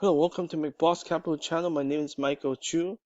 Hello, welcome to McBoss Capital Channel. My name is Michael Chu.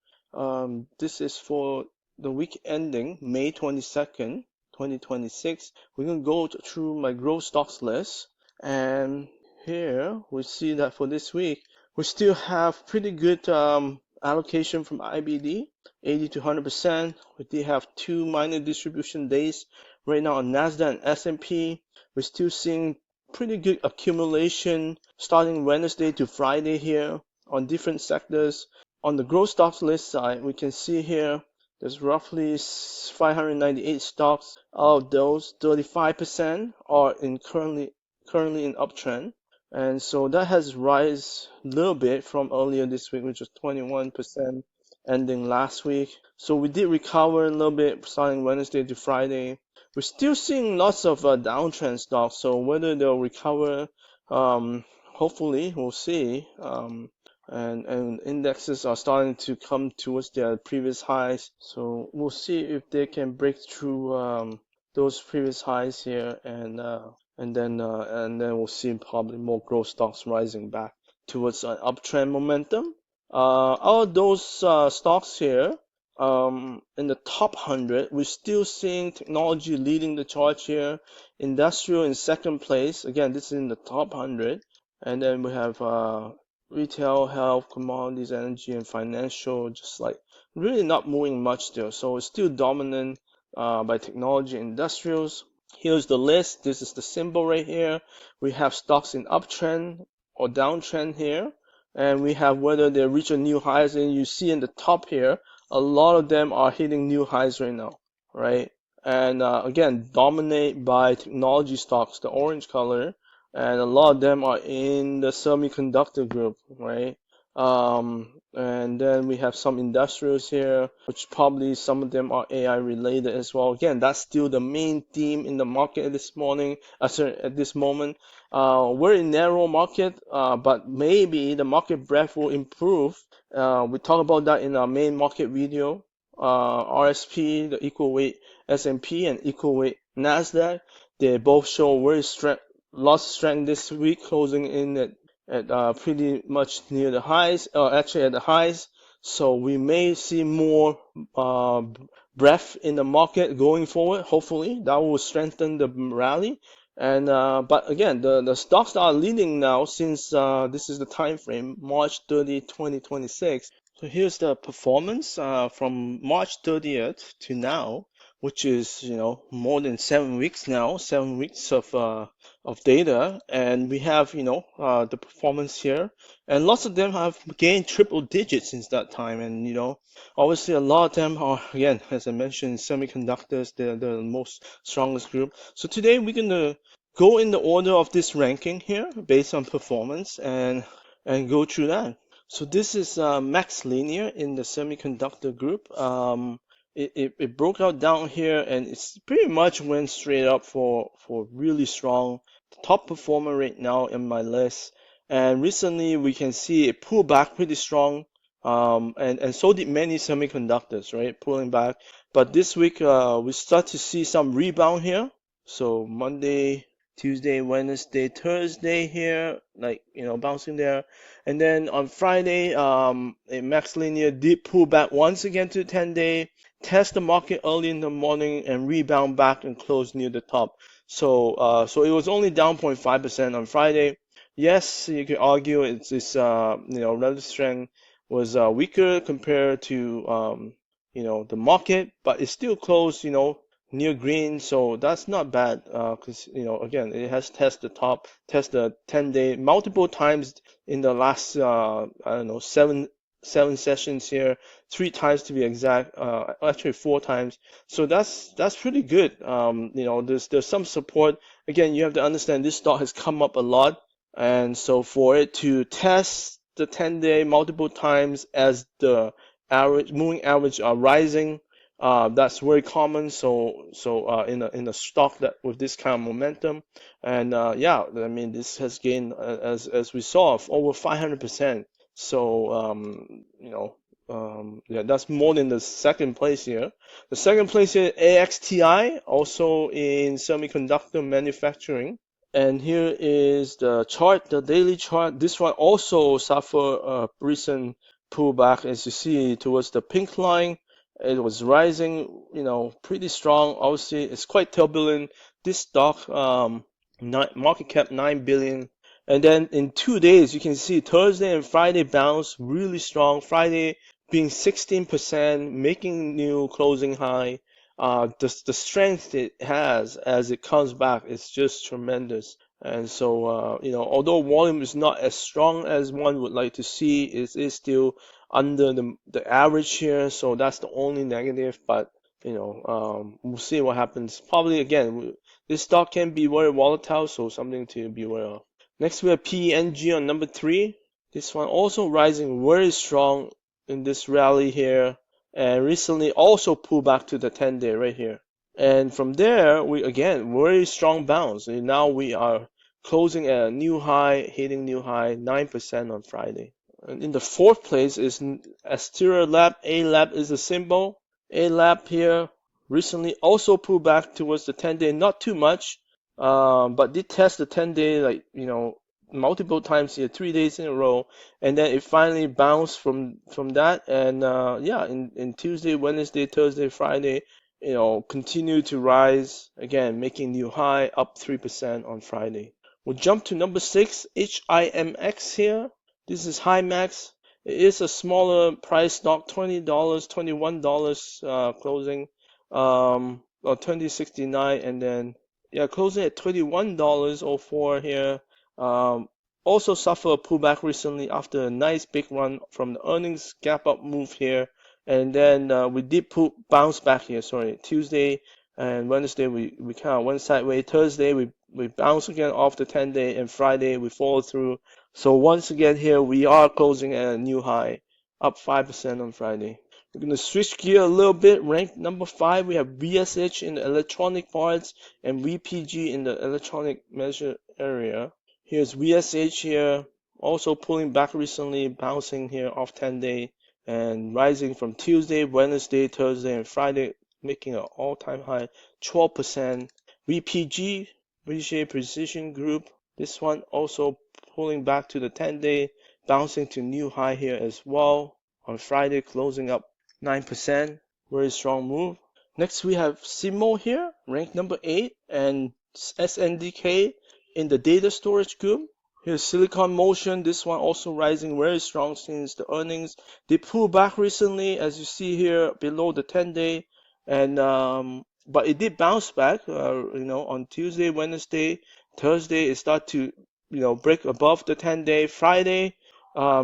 This is for the week ending May 22nd, 2026. We're going to go through my growth stocks list. And here we see that for this week, we still have pretty good allocation from IBD, 80 to 100%. We did have two minor distribution days right now on NASDAQ and S&P. We're still seeing pretty good accumulation starting Wednesday to Friday here on different sectors. On the growth stocks list side, we can see here there's roughly 598 stocks. Out of those, 35% are currently in uptrend. And so that has rise a little bit from earlier this week, which was 21% ending last week. So we did recover a little bit starting Wednesday to Friday. We're still seeing lots of downtrend stocks, so whether they'll recover, hopefully we'll see. And indexes are starting to come towards their previous highs, so we'll see if they can break through those previous highs here, and then we'll see probably more growth stocks rising back towards an uptrend momentum. All those stocks here. In the top 100, we're still seeing technology leading the charge here. Industrial in second place. Again, this is in the top 100. And then we have retail, health, commodities, energy, and financial, just like really not moving much still. So it's still dominant by technology and industrials. Here's the list. This is the symbol right here. We have stocks in uptrend or downtrend here. And we have whether they reach a new highs. And you see in the top here, a lot of them are hitting new highs right now, right? And again, dominate by technology stocks, the orange color, and a lot of them are in the semiconductor group, right? And then we have some industrials here, which probably some of them are AI related as well. Again, that's still the main theme in the market at this morning, at this moment. We're in narrow market, but maybe the market breadth will improve. We talk about that in our main market video. RSP, the equal weight S&P and equal weight NASDAQ, they both show very lots of strength this week, closing in at pretty much near the highs, actually at the highs. So we may see more breadth in the market going forward. Hopefully, that will strengthen the rally. And but again, the stocks that are leading now, since this is the time frame, March 30, 2026. So here's the performance from March 30th to now, which is more than 7 weeks now, 7 weeks of data, and we have the performance here, and lots of them have gained triple digits since that time, and obviously a lot of them are, again, as I mentioned, semiconductors. They're the most strongest group. So today we're gonna go in the order of this ranking here based on performance and go through that. So this is Max Linear in the semiconductor group. It broke out down here, and it's pretty much went straight up for really strong top performer right now in my list. And recently we can see it pull back pretty strong, and so did many semiconductors, right, pulling back. But this week we start to see some rebound here. So Monday, Tuesday, Wednesday, Thursday here, like bouncing there. And then on Friday, Max Linear did pull back once again to 10-day, test the market early in the morning, and rebound back and close near the top. So so it was only down 0.5% on Friday. Yes, you could argue it's relative strength was weaker compared to the market, but it still closed near green, so that's not bad, because again, it has tested the top, tested the 10-day multiple times in the last I don't know, seven sessions here, 3 times to be exact, actually 4 times. So that's pretty good. There's some support. Again, you have to understand this stock has come up a lot, and so for it to test the 10-day multiple times as the moving average are rising, that's very common. So in a stock that with this kind of momentum, and yeah, I mean, this has gained, as we saw, over 500%. So yeah, that's more than the second place here. The second place here, AXTI, also in semiconductor manufacturing, And here is the chart, the daily chart. This one also suffered a recent pullback, as you see, towards the pink line. It was rising, pretty strong. Obviously, it's quite turbulent. This stock, market cap 9 billion. And then in 2 days, you can see Thursday and Friday bounced really strong. Friday being 16%, making new closing high. The strength it has as it comes back is just tremendous. And so, although volume is not as strong as one would like to see, it is still under the average here. So that's the only negative. But we'll see what happens. Probably again, this stock can be very volatile, so something to be aware of. Next, we have PENG on number 3. This one also rising very strong in this rally here, and recently also pulled back to the 10-day right here. And from there, we again very strong bounce. And now we are closing at a new high, hitting new high, 9% on Friday. And in the 4th place is ALAB. ALAB is the symbol. ALAB here recently also pulled back towards the 10-day, not too much, but did test the 10-day multiple times here, 3 days in a row, and then it finally bounced from that. And in Tuesday, Wednesday, Thursday, Friday, continue to rise again, making new high, up 3% on Friday. We'll jump to number 6, HIMX here. This is HIMX. It is a smaller price stock, $20, $21 closing, or $20.69, and then closing at $21.04 here. Also suffer a pullback recently after a nice big run from the earnings gap up move here, and then we did bounce back here. Sorry, Tuesday and Wednesday we kind of went sideways. Thursday we bounced again off the 10-day, and Friday we followed through. So once again here we are closing at a new high, up 5% on Friday. We're going to switch gear a little bit. Ranked number 5, we have VSH in the electronic parts and VPG in the electronic measure area. Here's VSH here, also pulling back recently, bouncing here off 10-day and rising from Tuesday, Wednesday, Thursday, and Friday, making an all-time high 12%. VPG, Vishay Precision Group, this one also pulling back to the 10-day, bouncing to new high here as well. On Friday, closing up 9%, very strong move. Next, we have SIMO here, ranked number 8, and SNDK in the data storage group. Here's Silicon Motion. This one also rising very strong since the earnings. They pulled back recently, as you see here, below the 10-day, and but it did bounce back. On Tuesday, Wednesday, Thursday, it started to break above the 10-day. Friday,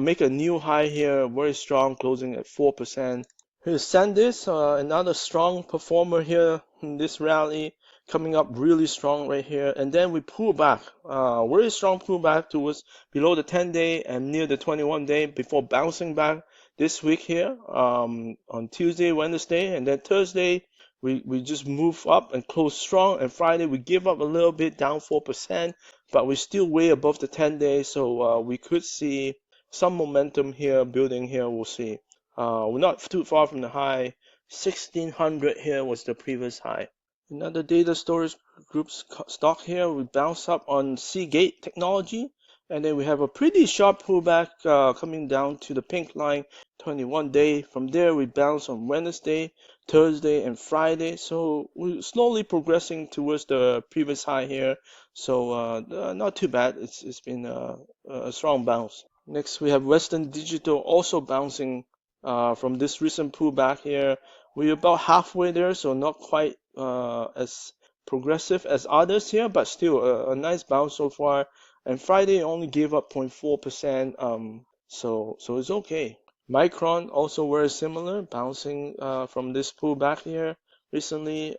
make a new high here, very strong, closing at 4%. Here's SanDisk, another strong performer here in this rally, coming up really strong right here. And then we pull back, very strong pullback towards below the 10-day and near the 21-day before bouncing back this week here on Tuesday, Wednesday, and then Thursday. We just move up and close strong, and Friday we give up a little bit, down 4%, but we're still way above the 10-day, so we could see some momentum here, building here, we'll see. We're not too far from the high. 1600 here was the previous high. Another data storage group's stock here, we bounce up on Seagate Technology, and then we have a pretty sharp pullback coming down to the pink line, 21-day. From there, we bounce on Wednesday, Thursday, and Friday. So we're slowly progressing towards the previous high here. So not too bad. It's been a strong bounce. Next, we have Western Digital also bouncing from this recent pullback here. We're about halfway there, so not quite as progressive as others here, but still a nice bounce so far. And Friday only gave up 0.4%, so it's okay. Micron also very similar, bouncing from this pullback here recently.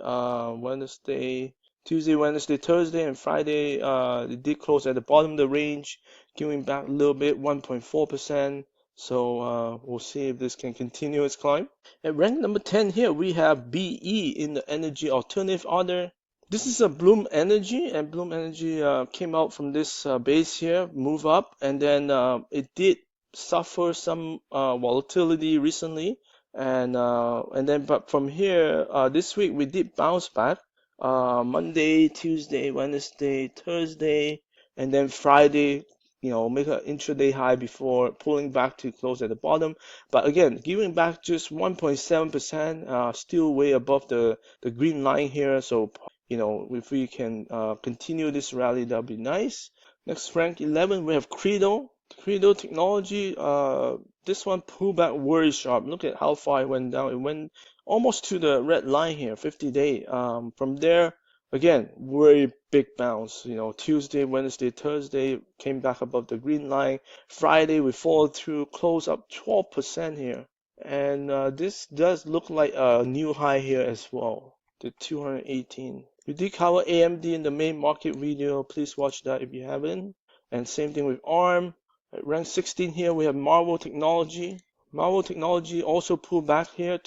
Tuesday, Wednesday, Thursday, and Friday it did close at the bottom of the range, giving back a little bit, 1.4%. So we'll see if this can continue its climb. At rank number 10 here, we have BE in the energy alternative order. This is a Bloom Energy, and Bloom Energy came out from this base here, move up, and then it did suffer some volatility recently, and then but from here this week we did bounce back Monday, Tuesday, Wednesday, Thursday, and then Friday, make an intraday high before pulling back to close at the bottom. But again, giving back just 1.7%, still way above the green line here. So, if we can continue this rally, that'll be nice. Next, rank 11, we have CRDO. CRDO technology, this one pulled back very sharp. Look at how far it went down. It went almost to the red line here, 50-day. From there, again, very big bounce. Tuesday, Wednesday, Thursday came back above the green line. Friday, we followed through, close up 12% here. And this does look like a new high here as well, the 218. We did cover AMD in the main market video. Please watch that if you haven't. And same thing with ARM. At rank 16 here, we have Marvell Technology. Marvell Technology also pulled back here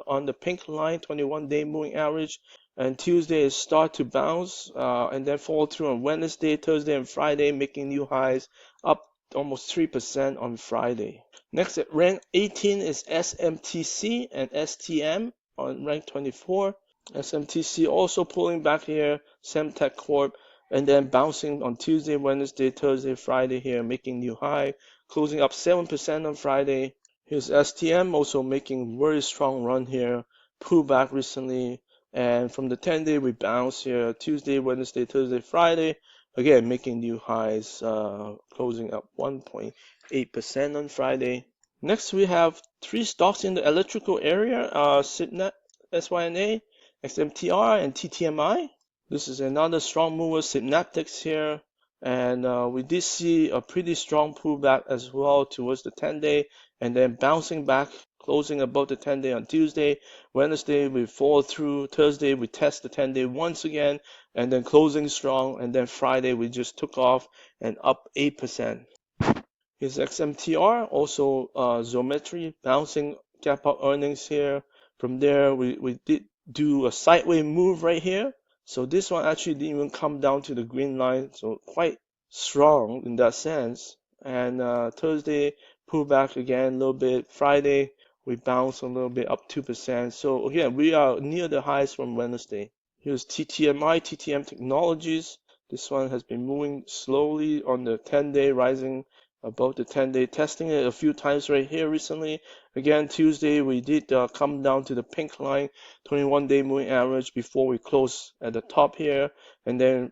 on the pink line, 21-day moving average. And Tuesday it start to bounce and then fall through on Wednesday, Thursday, and Friday, making new highs, up almost 3% on Friday. Next at rank 18 is SMTC and STM on rank 24. SMTC also pulling back here, Semtech Corp, and then bouncing on Tuesday, Wednesday, Thursday, Friday here, making new high, closing up 7% on Friday. Here's STM also making very strong run here, pull back recently, and from the 10-day we bounce here, Tuesday, Wednesday, Thursday, Friday, again making new highs, closing up 1.8% on Friday. Next we have three stocks in the electrical area, SYNA, SYNA, XMTR, and TTMI. This is another strong mover, Synaptics here, and we did see a pretty strong pullback as well towards the 10-day, and then bouncing back, closing above the 10-day on Tuesday. Wednesday we fall through, Thursday we test the 10-day once again, and then closing strong, and then Friday we just took off and up 8%. Here's XMTR, also Zometry, bouncing gap out earnings here. From there we did do a sideways move right here. So this one actually didn't even come down to the green line, so quite strong in that sense. And Thursday, pull back again a little bit. Friday, we bounce a little bit, up 2%. So again, we are near the highs from Wednesday. Here's TTMI, TTM Technologies. This one has been moving slowly on the 10-day, rising above the 10-day, testing it a few times right here recently. Again, Tuesday we did come down to the pink line, 21-day moving average before we close at the top here, and then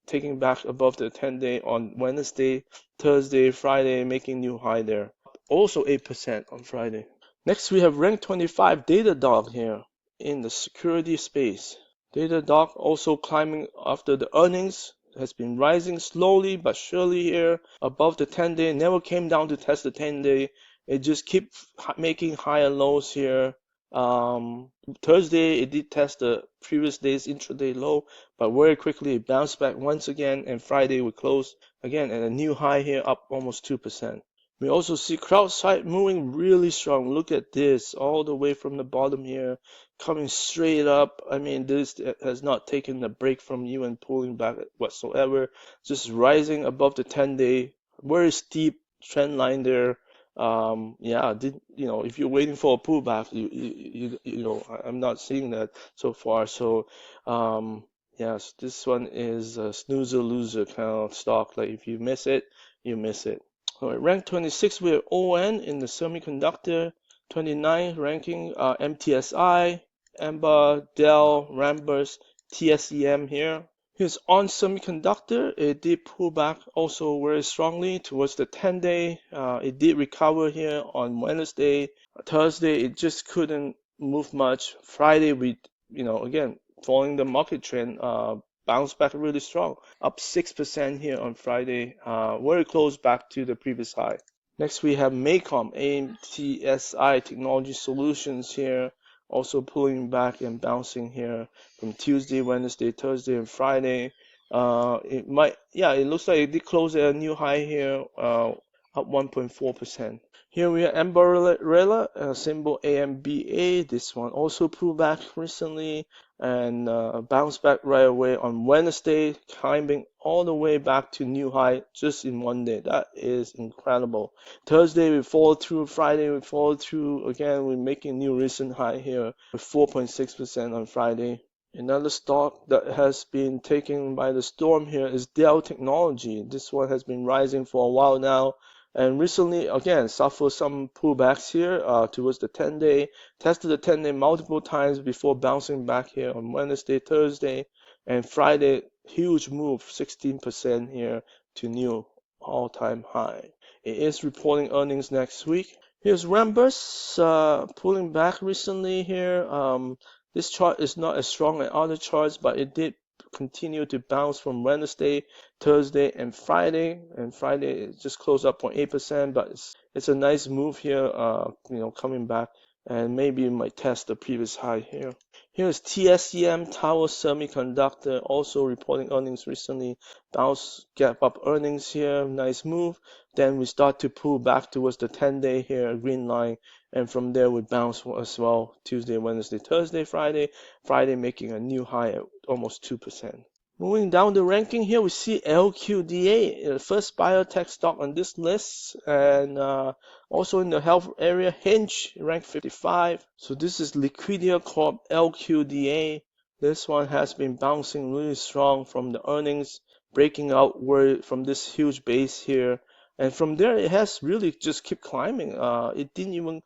taking back above the 10-day on Wednesday, Thursday, Friday, making new high there. Also 8% on Friday. Next we have rank 25 Datadog here in the security space. Datadog also climbing after the earnings. Has been rising slowly but surely here above the 10-day, never came down to test the 10-day. It just keep making higher lows here. Thursday it did test the previous day's intraday low, but very quickly it bounced back once again, and Friday we closed again at a new high here, up almost 2%. We also see CrowdStrike moving really strong. Look at this, all the way from the bottom here, coming straight up. I mean, this has not taken a break from you and pulling back whatsoever. Just rising above the 10-day, very steep trend line there. If you're waiting for a pullback, I'm not seeing that so far. So, yes, this one is a snoozer loser kind of stock. Like if you miss it, you miss it. All right, rank 26, we have ON in the semiconductor. 29 ranking, MTSI, AMBA, DELL, RMBS, TSEM here. Here's on semiconductor. It did pull back also very strongly towards the 10-day. It did recover here on Wednesday. Thursday, it just couldn't move much. Friday, we, again, following the market trend, bounced back really strong, up 6% here on Friday, very close back to the previous high. Next we have MACOM, MTSI Technology Solutions here, also pulling back and bouncing here from Tuesday, Wednesday, Thursday, and Friday. It looks like it did close at a new high here, up 1.4%. Here we have MRVL, symbol AMBA. This one also pulled back recently and bounced back right away on Wednesday, climbing all the way back to new high just in one day. That is incredible. Thursday we followed through, Friday we followed through again. We're making new recent high here with 4.6% on Friday. Another stock that has been taken by the storm here is DELL Technology. This one has been rising for a while now, and recently again suffered some pullbacks here towards the 10-day. Tested the 10-day multiple times before bouncing back here on Wednesday, Thursday, and Friday. Huge move, 16% here to new all-time high. It is reporting earnings next week. Here's RMBS pulling back recently here. This chart is not as strong as other charts, but it did continue to bounce from Wednesday, Thursday, and Friday. And Friday it just closed up 0.8%, but it's a nice move here, coming back, and maybe it might test the previous high here. Here's TSEM Tower Semiconductor also reporting earnings recently. Bounce gap up earnings here, nice move. Then we start to pull back towards the 10-day here, green line, and from there we bounce as well. Tuesday, Wednesday, Thursday, Friday. Friday making a new high at almost 2%. Moving down the ranking here, we see LQDA, the first biotech stock on this list, and also in the health area, Hinge ranked 55. So this is Liquidia Corp LQDA. This one has been bouncing really strong from the earnings, breaking outward from this huge base here. And from there, it has really just kept climbing. It didn't even,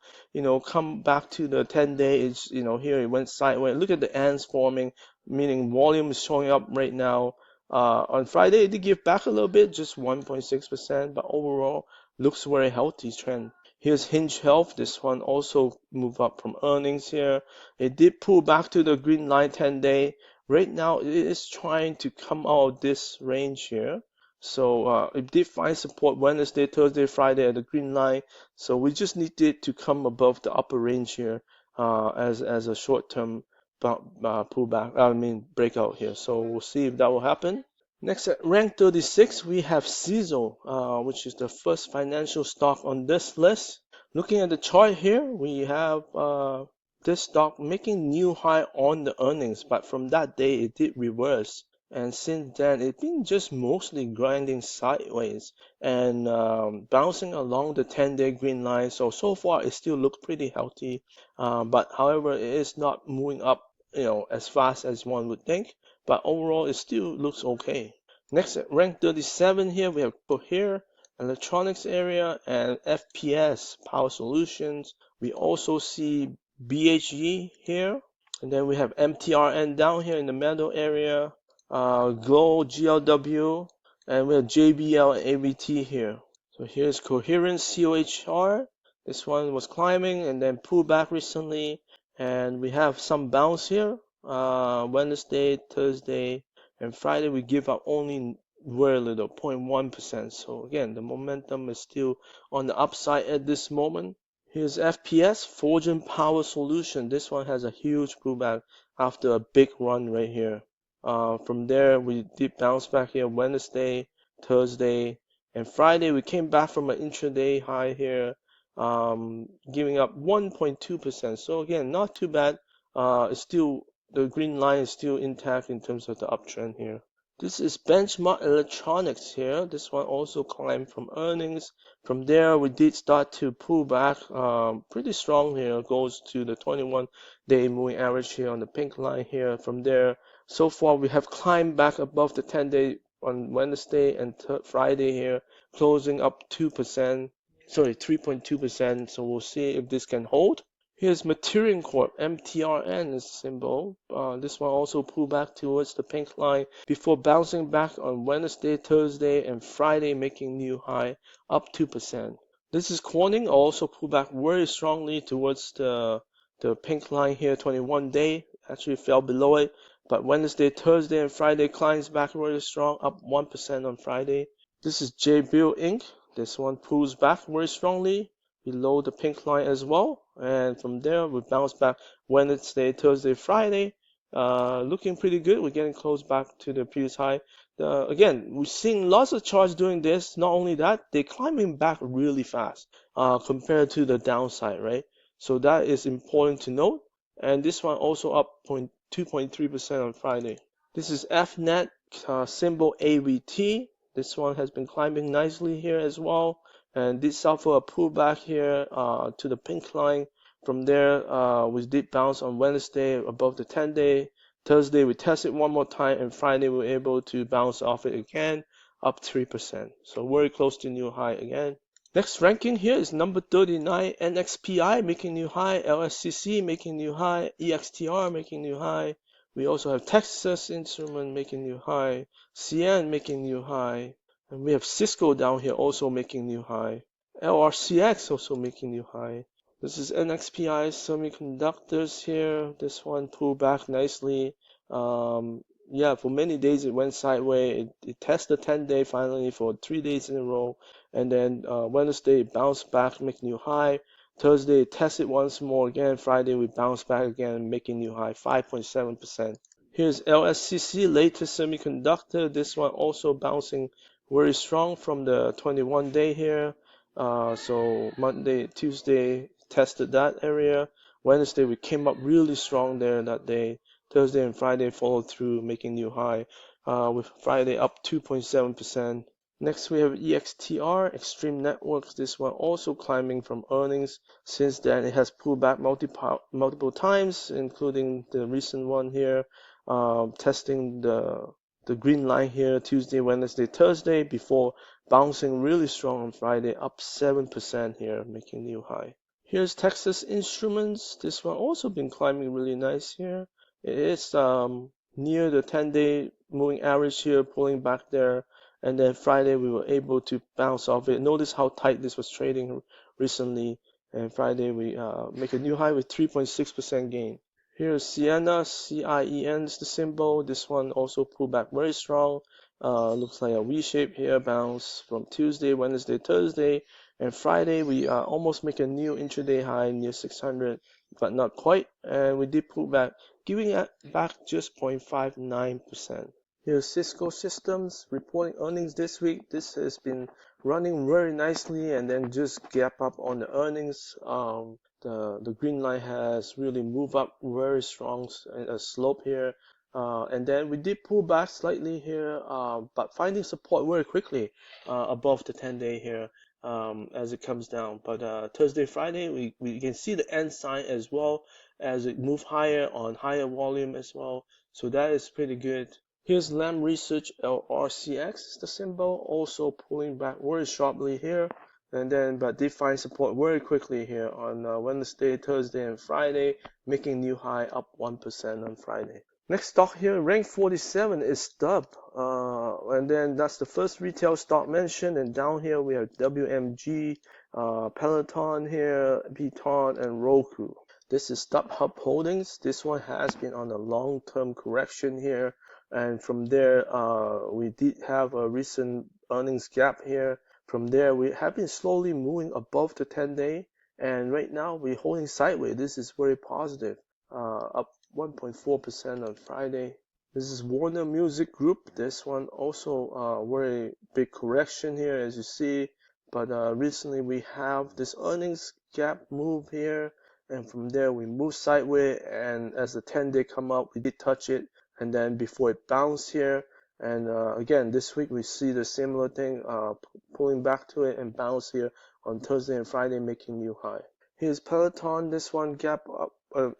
come back to the 10-day. It's, here it went sideways. Look at the ants forming, meaning volume is showing up right now. On Friday, it did give back a little bit, just 1.6%, but overall, looks very healthy trend. Here's Hinge Health. This one also moved up from earnings here. It did pull back to the green line 10-day. Right now, it is trying to come out of this range here. So it did find support Wednesday, Thursday, Friday at the green line. So we just need it to come above the upper range here as a short-term pullback, breakout here. So we'll see if that will happen. Next, at rank 36, we have CISO, which is the first financial stock on this list. Looking at the chart here, we have this stock making new high on the earnings, but from that day it did reverse. And since then, it's been just mostly grinding sideways and bouncing along the 10-day green line. So far, it still looks pretty healthy. But however, it is not moving up, as fast as one would think. But overall, it still looks okay. Next, at rank 37 here, we have COHR, electronics area, and FPS, power solutions. We also see BHE here. And then we have MTRN down here in the middle area. Glow, GLW, and we have JBL and AVT here. So here's Coherence COHR. This one was climbing and then pulled back recently, and we have some bounce here. Wednesday, Thursday, and Friday we give up only very little, 0.1%. So again, the momentum is still on the upside at this moment. Here's FPS, Fulgent Power Solution. This one has a huge pullback after a big run right here. From there, we did bounce back here Wednesday, Thursday, and Friday. We came back from an intraday high here, giving up 1.2%. So again, not too bad. It's still, the green line is still intact in terms of the uptrend here. This is Benchmark Electronics here. This one also climbed from earnings. From there, we did start to pull back pretty strong here. It goes to the 21-day moving average here on the pink line here. From there, so far we have climbed back above the 10-day on Wednesday and Friday here, closing up 3.2%. So we'll see if this can hold. Here's Materion Corp, MTRN is symbol. This one also pulled back towards the pink line before bouncing back on Wednesday, Thursday, and Friday, making new high, up 2%. This is Corning, also pulled back very strongly towards the pink line here, 21-day. Actually fell below it, but Wednesday, Thursday, and Friday climbs back really strong, up 1% on Friday. This is JBuild Inc. This one pulls back very strongly below the pink line as well, and from there we bounce back Wednesday, Thursday, Friday, looking pretty good. We're getting close back to the previous high. Again, we're seeing lots of charts doing this. Not only that, they're climbing back really fast compared to the downside, right? So that is important to note. And this one also up 2.3% on Friday. This is FNet, symbol AVT. This one has been climbing nicely here as well, and did suffer a pullback here to the pink line. From there, we did bounce on Wednesday above the 10-day. Thursday we tested one more time, and Friday we were able to bounce off it again, up 3%. So very close to new high again. Next ranking here is number 39, NXPI making new high, LSCC making new high, EXTR making new high. We also have Texas Instrument making new high, CIEN making new high, and we have Cisco down here also making new high. LRCX also making new high. This is NXPI Semiconductors here. This one pulled back nicely. Yeah, for many days it went sideways. It tested 10-day finally for 3 days in a row. And then Wednesday it bounced back, make new high. Thursday it tested once more again. Friday we bounced back again, making new high, 5.7%. Here's LSCC, latest semiconductor. This one also bouncing very strong from the 21-day here. So Monday, Tuesday tested that area. Wednesday we came up really strong there that day. Thursday and Friday followed through, making new high. With Friday up 2.7%. Next we have EXTR, Extreme Networks. This one also climbing from earnings. Since then it has pulled back multiple times, including the recent one here. Testing the green line here Tuesday, Wednesday, Thursday before bouncing really strong on Friday, up 7% here, making new high. Here's Texas Instruments. This one also been climbing really nice here. It is near the 10-day moving average here, pulling back there. And then Friday we were able to bounce off it. Notice how tight this was trading recently. And Friday we make a new high with 3.6% gain. Here's SYNA, CIEN is the symbol. This one also pulled back very strong. Looks like a V shape here, bounce from Tuesday, Wednesday, Thursday, and Friday we almost make a new intraday high near 600, but not quite. And we did pull back, giving it back just 0.59%. Here's Cisco Systems reporting earnings this week. This has been running very nicely and then just gap up on the earnings. The green line has really moved up very strong slope here. And then we did pull back slightly here, but finding support very quickly above the 10-day here as it comes down. But Thursday, Friday, we can see the end sign as well as it moved higher on higher volume as well. So that is pretty good. Here's Lam Research, LRCX is the symbol, also pulling back very sharply here. And then, but did find support very quickly here on Wednesday, Thursday, and Friday, making new high, up 1% on Friday. Next stock here, rank 47 is Stub. And then that's the first retail stock mentioned. And down here we have WMG, Peloton here, Beton, and Roku. This is StubHub Holdings. This one has been on a long-term correction here. And from there, we did have a recent earnings gap here. From there, we have been slowly moving above the 10-day. And right now, we're holding sideways. This is very positive, up 1.4% on Friday. This is Warner Music Group. This one also very big correction here, as you see. But recently, we have this earnings gap move here. And from there, we move sideways. And as the 10-day come up, we did touch it. And then before it bounced here, and again this week we see the similar thing, pulling back to it and bounce here on Thursday and Friday, making new high. Here's Peloton. This one gap up,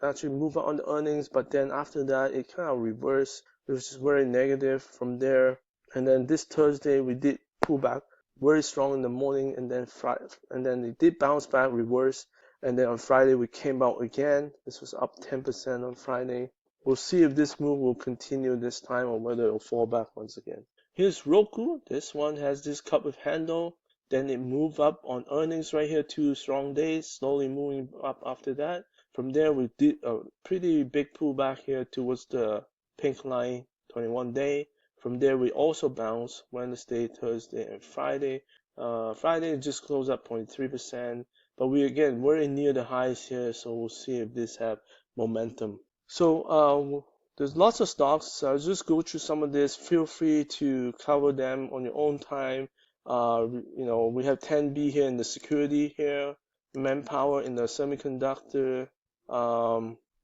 actually move up on the earnings, but then after that it kind of reversed, which is very negative from there. And then this Thursday we did pull back very strong in the morning, and then it did bounce back, reverse, and then on Friday we came out again. This was up 10% on Friday. We'll see if this move will continue this time or whether it will fall back once again. Here's Roku. This one has this cup with handle. Then it moved up on earnings right here, 2 strong days, slowly moving up after that. From there, we did a pretty big pullback here towards the pink line, 21-day. From there, we also bounced Wednesday, Thursday, and Friday. Friday just closed up 0.3%. But we again very near the highs here, so we'll see if this have momentum. So there's lots of stocks. I'll just go through some of this. Feel free to cover them on your own time. We have 10B here in the security here, manpower in the semiconductor,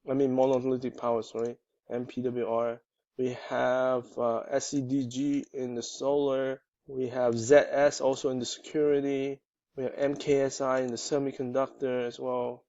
monolithic power, MPWR. We have SEDG in the solar. We have ZS also in the security. We have MKSI in the semiconductor as well.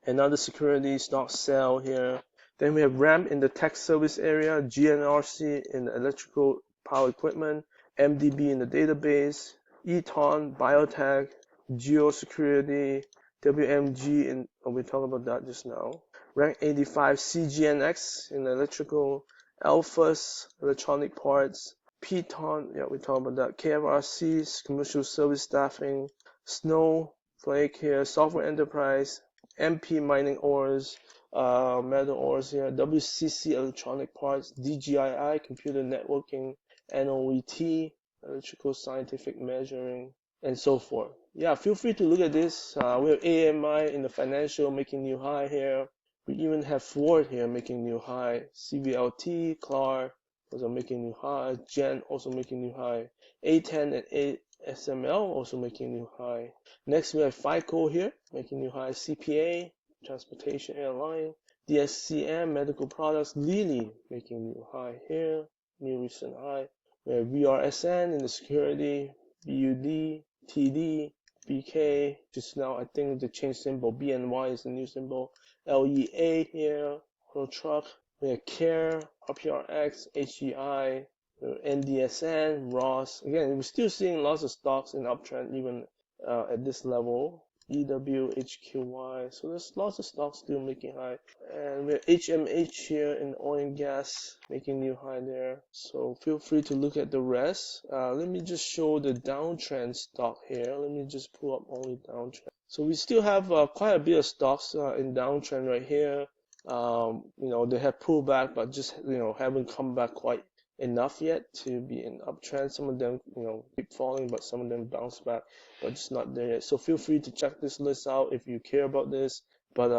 Another security stock cell here. Then we have RAM in the tech service area, GNRC in the electrical power equipment, MDB in the database, Eton, Biotech, Geosecurity, WMG in, we talked about that just now. Rank 85 CGNX in the electrical, Alphas, electronic parts, Piton, yeah, we talked about that. KFRC's commercial service staffing, Snowflake here, software enterprise, MP mining ores, metal ores here, WCC electronic parts, DGII computer networking, NOET electrical scientific measuring, and so forth. Yeah, feel free to look at this. We have AMI in the financial making new high here. We even have Ford here making new high. CVLT, CLAR also making new high. Gen also making new high. A10 and ASML also making new high. Next we have FICO here making new high. CPA, transportation airline. DSCM, medical products. Lilly making new high here. New recent high. We have VRSN in the security. BUD, TD, BK, just now I think the change symbol, BNY is the new symbol. LEA here, Auto Truck. We have CARE, RPRX, HEI, NDSN, Ross. Again, we're still seeing lots of stocks in uptrend even at this level. EW, HQY. So there's lots of stocks still making high. And we have HMH here in oil and gas making new high there. So feel free to look at the rest. Let me just show the downtrend stock here. Let me just pull up only downtrend. So we still have quite a bit of stocks in downtrend right here. They have pulled back, but just haven't come back quite enough yet to be in uptrend. Some of them keep falling, but some of them bounce back, but just not there yet. So feel free to check this list out if you care about this. But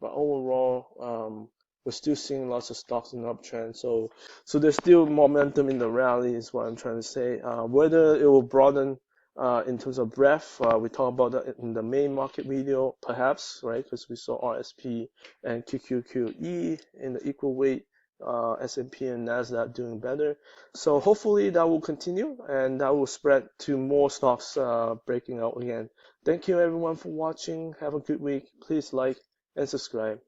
overall, we're still seeing lots of stocks in uptrend. So there's still momentum in the rally is what I'm trying to say. Whether it will broaden in terms of breadth, we talked about that in the main market video, perhaps, right? Because we saw RSP and QQQE in the equal weight. S&P and NASDAQ doing better. So hopefully that will continue and that will spread to more stocks breaking out again. Thank you everyone for watching. Have a good week. Please like and subscribe.